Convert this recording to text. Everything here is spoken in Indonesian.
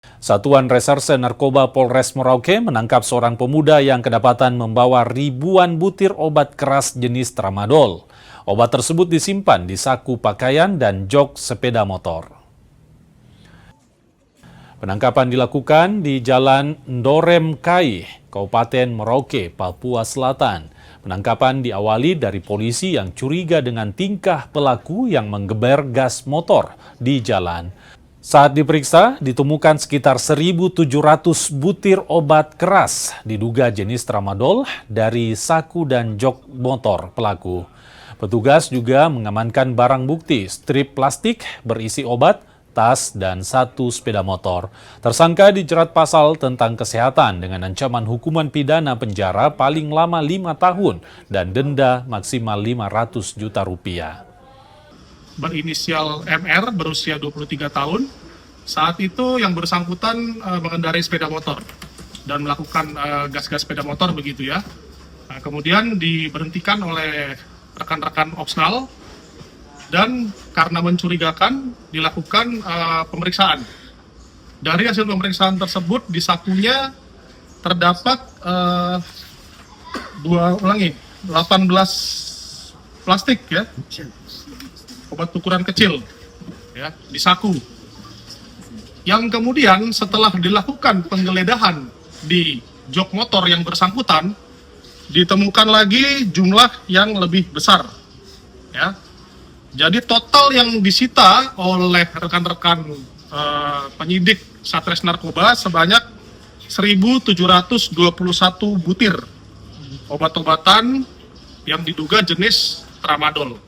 Satuan Reserse Narkoba Polres Merauke menangkap seorang pemuda yang kedapatan membawa ribuan butir obat keras jenis tramadol. Obat tersebut disimpan di saku pakaian dan jok sepeda motor. Penangkapan dilakukan di Jalan Ndorem Kai, Kabupaten Merauke, Papua Selatan. Penangkapan diawali dari polisi yang curiga dengan tingkah pelaku yang menggeber gas motor di jalan. Saat diperiksa, ditemukan sekitar 1.700 butir obat keras, diduga jenis tramadol, dari saku dan jok motor pelaku. Petugas juga mengamankan barang bukti, strip plastik berisi obat, tas, dan satu sepeda motor. Tersangka dijerat pasal tentang kesehatan dengan ancaman hukuman pidana penjara paling lama 5 tahun dan denda maksimal 500 juta rupiah. Berinisial MR berusia 23 tahun. Saat itu yang bersangkutan mengendarai sepeda motor dan melakukan gas-gas sepeda motor begitu ya. Kemudian diberhentikan oleh rekan-rekan Opsnal dan karena mencurigakan dilakukan pemeriksaan. Dari hasil pemeriksaan tersebut di sakunya terdapat 18 plastik ya, obat ukuran kecil ya di saku. Yang kemudian setelah dilakukan penggeledahan di jok motor yang bersangkutan, ditemukan lagi jumlah yang lebih besar. Ya. Jadi total yang disita oleh rekan-rekan penyidik Satres Narkoba sebanyak 1.721 butir obat-obatan yang diduga jenis tramadol.